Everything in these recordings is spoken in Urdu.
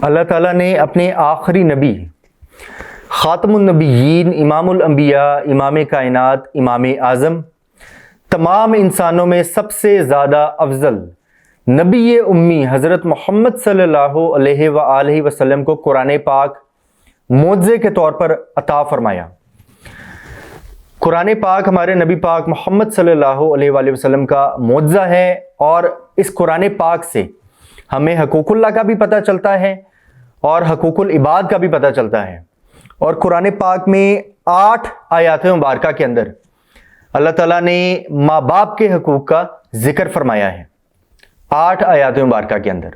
اللہ تعالیٰ نے اپنے آخری نبی خاتم النبیین، امام الانبیاء، امام کائنات، امام اعظم، تمام انسانوں میں سب سے زیادہ افضل نبی امی حضرت محمد صلی اللہ علیہ وآلہ وسلم کو قرآن پاک معجزے کے طور پر عطا فرمایا۔ قرآن پاک ہمارے نبی پاک محمد صلی اللہ علیہ وآلہ وسلم کا معجزہ ہے، اور اس قرآن پاک سے ہمیں حقوق اللہ کا بھی پتہ چلتا ہے اور حقوق العباد کا بھی پتہ چلتا ہے۔ اور قرآن پاک میں 8 آیات مبارکہ کے اندر اللہ تعالیٰ نے ماں باپ کے حقوق کا ذکر فرمایا ہے، 8 آیات مبارکہ کے اندر۔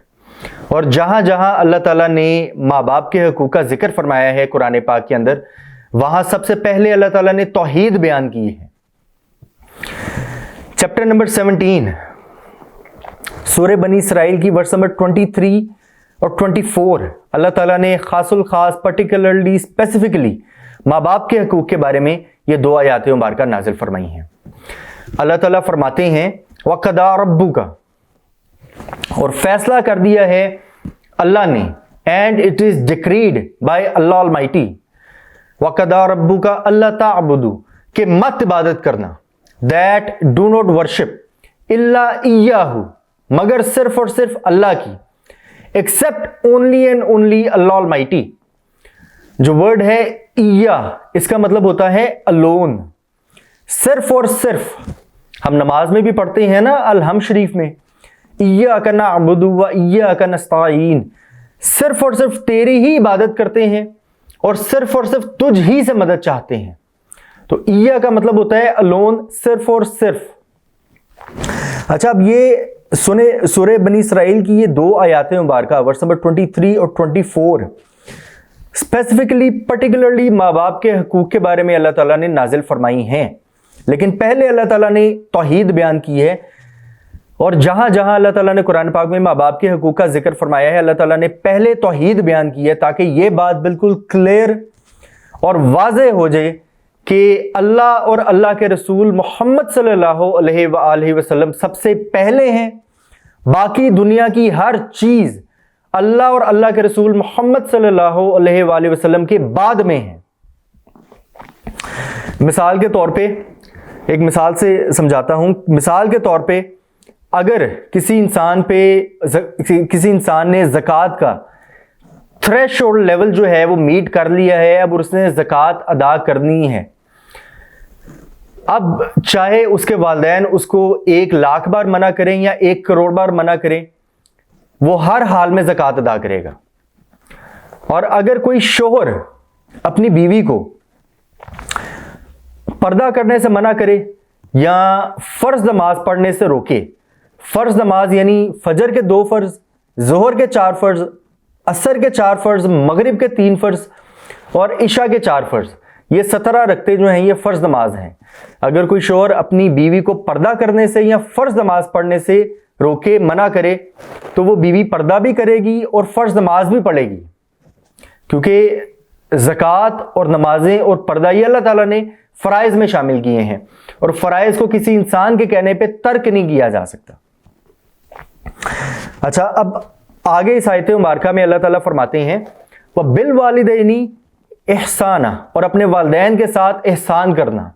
اور جہاں جہاں اللہ تعالیٰ نے ماں باپ کے حقوق کا ذکر فرمایا ہے قرآن پاک کے اندر، وہاں سب سے پہلے اللہ تعالیٰ نے توحید بیان کی ہے۔ چیپٹر نمبر 17 سورہ بنی اسرائیل کی ورس نمبر 23 اور 24، اللہ تعالیٰ نے خاص الخاص پرٹیکولرلی اسپیسیفکلی ماں باپ کے حقوق کے بارے میں یہ 2 آیات مبارکہ نازل فرمائی ہیں۔ اللہ تعالیٰ فرماتے ہیں وَقَضَىٰ رَبُّكَ، اور فیصلہ کر دیا ہے اللہ نے، and it is decreed by Allah almighty, وَقَضَىٰ رَبُّكَ أَلَّا تَعْبُدُوا، کہ مت عبادت کرنا، دیٹ ڈو ناٹ ورشپ الا ایاہو، مگر صرف اور صرف اللہ کی، accept only and only Allah almighty. جو ورڈ ہے ایا، اس کا مطلب ہوتا ہے alone، صرف اور صرف۔ ہم نماز میں بھی پڑھتے ہیں نا الحم شریف میں، ایاک نعبد و ایاک نستعین، صرف اور صرف تیری ہی عبادت کرتے ہیں اور صرف تجھ ہی سے مدد چاہتے ہیں۔ تو ایا کا مطلب ہوتا ہے alone، صرف اور صرف۔ اچھا، اب یہ سورہ بنی اسرائیل کی یہ 2 آیات مبارکہ ورس نمبر 23 اور 24 اسپیسیفکلی پرٹیکولرلی ماں باپ کے حقوق کے بارے میں اللہ تعالیٰ نے نازل فرمائی ہیں، لیکن پہلے اللہ تعالیٰ نے توحید بیان کی ہے۔ اور جہاں جہاں اللہ تعالیٰ نے قرآن پاک میں ماں باپ کے حقوق کا ذکر فرمایا ہے، اللہ تعالیٰ نے پہلے توحید بیان کی ہے تاکہ یہ بات بالکل کلیئر اور واضح ہو جائے کہ اللہ اور اللہ کے رسول محمد صلی اللہ علیہ وآلہ وسلم سب سے پہلے ہیں، باقی دنیا کی ہر چیز اللہ اور اللہ کے رسول محمد صلی اللہ علیہ وآلہ وسلم کے بعد میں ہے۔ مثال کے طور پہ ایک مثال سے سمجھاتا ہوں۔ مثال کے طور پہ اگر کسی انسان نے زکوٰۃ کا تھریش ہولڈ لیول جو ہے وہ میٹ کر لیا ہے، اب اس نے زکوٰۃ ادا کرنی ہے، اب چاہے اس کے والدین اس کو 1 لاکھ بار منع کریں یا 1 کروڑ بار منع کریں، وہ ہر حال میں زکوٰۃ ادا کرے گا۔ اور اگر کوئی شوہر اپنی بیوی کو پردہ کرنے سے منع کرے یا فرض نماز پڑھنے سے روکے، فرض نماز یعنی فجر کے 2 فرض، ظہر کے 4 فرض، عصر کے 4 فرض، مغرب کے 3 فرض اور عشاء کے 4 فرض، یہ 17 رکعتیں جو ہیں یہ فرض نماز ہیں۔ اگر کوئی شوہر اپنی بیوی کو پردہ کرنے سے یا فرض نماز پڑھنے سے روکے، منع کرے، تو وہ بیوی پردہ بھی کرے گی اور فرض نماز بھی پڑھے گی، کیونکہ زکوٰۃ اور نمازیں اور پردہ یہ اللہ تعالیٰ نے فرائض میں شامل کیے ہیں، اور فرائض کو کسی انسان کے کہنے پہ ترک نہیں کیا جا سکتا۔ اچھا، اب آگے اس آیت مبارکہ میں اللہ تعالیٰ فرماتے ہیں وَبِالْوَالِدَيْنِ احسانہ، اور اپنے والدین کے ساتھ احسان کرنا،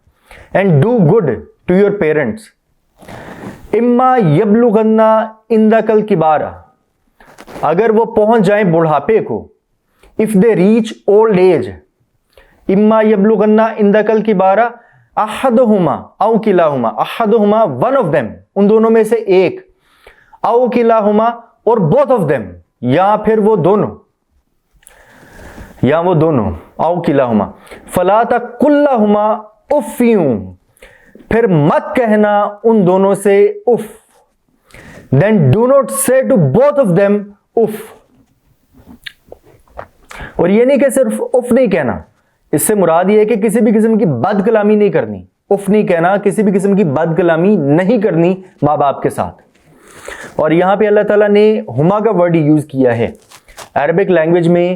and do good to your parents اما یبلغن عندک الکبار، اگر وہ پہنچ جائیں بڑھاپے کو، if they reach old age، اما یبلغن عندک الکبار احدہما او کلاہما، احدہما one of them، ان دونوں میں سے ایک، او کلاہما اور both of them، یا پھر وہ دونوں، او کلاہما، فلا تقل لہما اف، پھر مت کہنا ان دونوں سے if, then do not say to both of them if, اور یہ نہیں کہ صرف اف نہیں کہنا، اس سے مراد یہ ہے کہ کسی بھی قسم کی بد کلامی نہیں کرنی، اف نہیں کہنا، کسی بھی قسم کی بد کلامی نہیں کرنی ماں باپ کے ساتھ۔ اور یہاں پہ اللہ تعالیٰ نے ہما کا ورڈ یوز کیا ہے۔ عربک لینگویج میں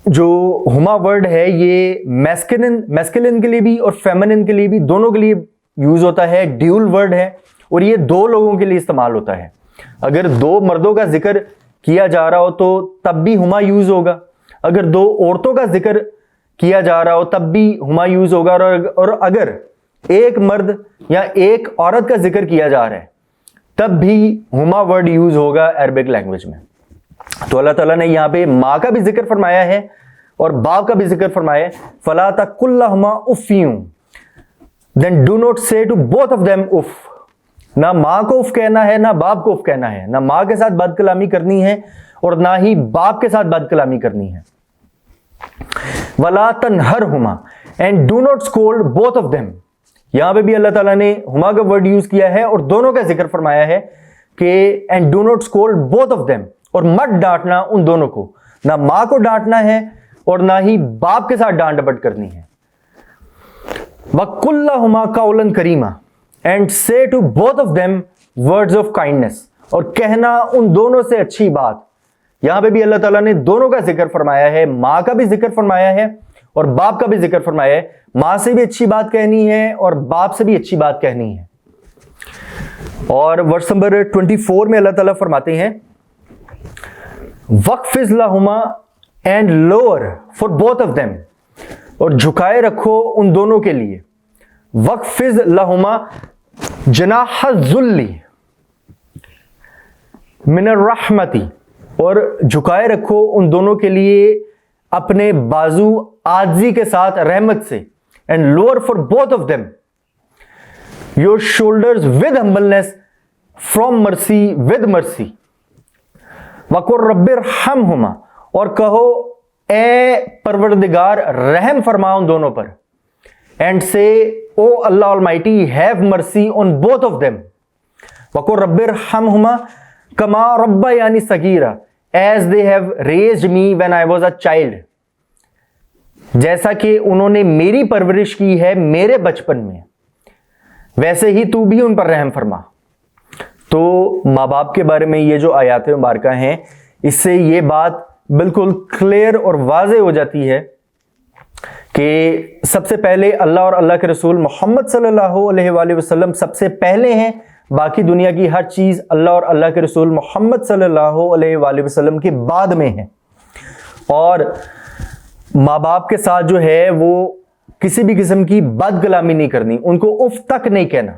جو ہما ورڈ ہے یہ میسکلن کے لیے بھی اور فیمنن کے لیے بھی، دونوں کے لیے یوز ہوتا ہے، ڈیول ورڈ ہے، اور یہ 2 لوگوں کے لیے استعمال ہوتا ہے۔ اگر 2 مردوں کا ذکر کیا جا رہا ہو تو تب بھی ہما یوز ہوگا, اگر دو عورتوں کا ذکر کیا جا رہا ہو تب بھی ہما یوز ہوگا, اور اگر ایک مرد یا ایک عورت کا ذکر کیا جا رہا ہے تب بھی ہما ورڈ یوز ہوگا عربک لینگویج میں. تو اللہ تعالیٰ نے یہاں پہ ماں کا بھی ذکر فرمایا ہے اور باپ کا بھی ذکر فرمایا ہے. فَلَا تَقُلْ لَهُمَا اُفٍّ then do not say to both of them if. نہ ماں کو اف کہنا ہے نہ باپ کو اف کہنا ہے, نہ ماں کے ساتھ بد کلامی کرنی ہے اور نہ ہی باپ کے ساتھ بد کلامی کرنی ہے. وَلَا تَنْهَرْهُمَا and do not scold both of them. یہاں پہ بھی اللہ تعالیٰ نے ہما کا ورڈ یوز کیا ہے اور دونوں کا ذکر فرمایا ہے کہ and do not scold both of them, اور مت ڈانٹنا ان دونوں کو, نہ ماں کو ڈانٹنا ہے اور نہ ہی باپ کے ساتھ ڈانٹ ڈپٹ کرنی ہے. وَقُلْ لَهُمَا قَوْلًا كَرِيمًا and say to both of them words of kindness, اور کہنا ان دونوں سے اچھی بات. یہاں پہ بھی اللہ تعالیٰ نے دونوں کا ذکر فرمایا ہے, ماں کا بھی ذکر فرمایا ہے اور باپ کا بھی ذکر فرمایا ہے. ماں سے بھی اچھی بات کہنی ہے اور باپ سے بھی اچھی بات کہنی ہے. اور ورس نمبر 24 میں اللہ تعالیٰ فرماتے ہیں وَقْفِزْ لَهُمَا and lower for both of them, اور جھکائے رکھو ان دونوں کے لیے. وَقْفِزْ لَهُمَا جناح الذُّلِّ من الرحمتی, اور جھکائے رکھو ان دونوں کے لیے اپنے بازو عاجزی کے ساتھ رحمت سے. and lower for both of them your shoulders with humbleness from mercy with mercy. وَقُلْ رَبِّ ارْحَمْهُمَا, اور کہو اے پروردگار رحم فرما ان دونوں پر. and say O Allah Almighty have mercy on both of them. وَقُلْ رَبِّ ارْحَمْهُمَا كَمَا رَبَّيَانِي صَغِيرًا as they have raised me when I was a child, جیسا کہ انہوں نے میری پرورش کی ہے میرے بچپن میں, ویسے ہی تو بھی ان پر رحم فرما. تو ماں باپ کے بارے میں یہ جو آیات مبارکہ ہیں, اس سے یہ بات بالکل کلیئر اور واضح ہو جاتی ہے کہ سب سے پہلے اللہ اور اللہ کے رسول محمد صلی اللہ علیہ وآلہ وسلم سب سے پہلے ہیں, باقی دنیا کی ہر چیز اللہ اور اللہ کے رسول محمد صلی اللہ علیہ وآلہ وسلم کے بعد میں ہے. اور ماں باپ کے ساتھ جو ہے وہ کسی بھی قسم کی بد کلامی نہیں کرنی, ان کو اف تک نہیں کہنا,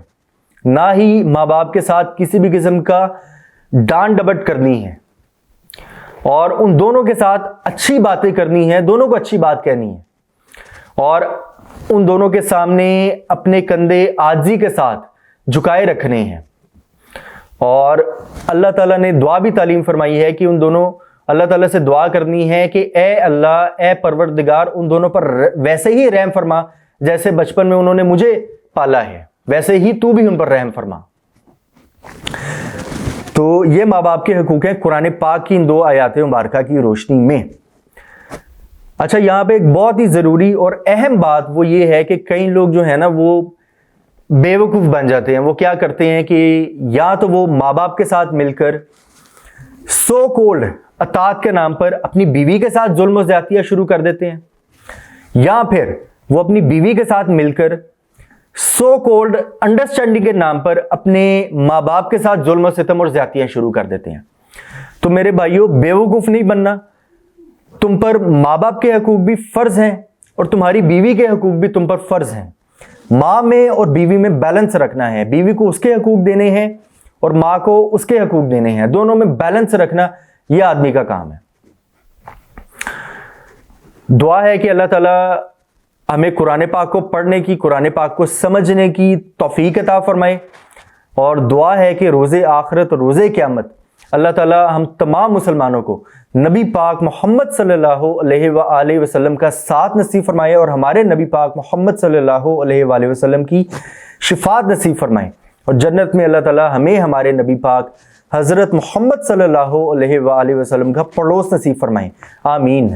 نہ ہی ماں باپ کے ساتھ کسی بھی قسم کا ڈانٹ ڈپٹ کرنی ہے, اور ان دونوں کے ساتھ اچھی باتیں کرنی ہیں, دونوں کو اچھی بات کہنی ہے, اور ان دونوں کے سامنے اپنے کندھے عاجزی کے ساتھ جھکائے رکھنے ہیں. اور اللہ تعالیٰ نے دعا بھی تعلیم فرمائی ہے کہ ان دونوں اللہ تعالیٰ سے دعا کرنی ہے کہ اے اللہ اے پروردگار ان دونوں پر ویسے ہی رحم فرما جیسے بچپن میں انہوں نے مجھے پالا ہے, ویسے ہی تو بھی ان پر رحم فرما. تو یہ ماں باپ کے حقوق ہیں قرآن پاک کی ان دو آیات مبارکہ کی روشنی میں. اچھا, یہاں پہ ایک بہت ہی ضروری اور اہم بات وہ یہ ہے کہ کئی لوگ جو ہے نا وہ بے وقوف بن جاتے ہیں. وہ کیا کرتے ہیں کہ یا تو وہ ماں باپ کے ساتھ مل کر سو کولڈ اطاعت کے نام پر اپنی بیوی کے ساتھ ظلم و زیادتیاں شروع کر دیتے ہیں, یا پھر وہ اپنی بیوی کے ساتھ مل کر سو کولڈ انڈرسٹینڈنگ کے نام پر اپنے ماں باپ کے ساتھ ظلم و ستم اور زیادتیاں شروع کر دیتے ہیں. تو میرے بھائیوں, بے وقوف نہیں بننا, تم پر ماں باپ کے حقوق بھی فرض ہیں اور تمہاری بیوی کے حقوق بھی تم پر فرض ہیں. ماں میں اور بیوی میں بیلنس رکھنا ہے, بیوی کو اس کے حقوق دینے ہیں اور ماں کو اس کے حقوق دینے ہیں, دونوں میں بیلنس رکھنا یہ آدمی کا کام ہے. دعا ہے کہ اللہ تعالیٰ ہمیں قرآن پاک کو پڑھنے کی, قرآن پاک کو سمجھنے کی توفیق عطا فرمائے, اور دعا ہے کہ روز آخرت اور روز قیامت اللہ تعالیٰ ہم تمام مسلمانوں کو نبی پاک محمد صلی اللہ علیہ وآلہ وسلم کا ساتھ نصیب فرمائے اور ہمارے نبی پاک محمد صلی اللہ علیہ وآلہ وسلم کی شفاعت نصیب فرمائے, اور جنت میں اللہ تعالیٰ ہمیں ہمارے نبی پاک حضرت محمد صلی اللہ علیہ وآلہ وسلم کا پڑوس نصیب فرمائے. آمین.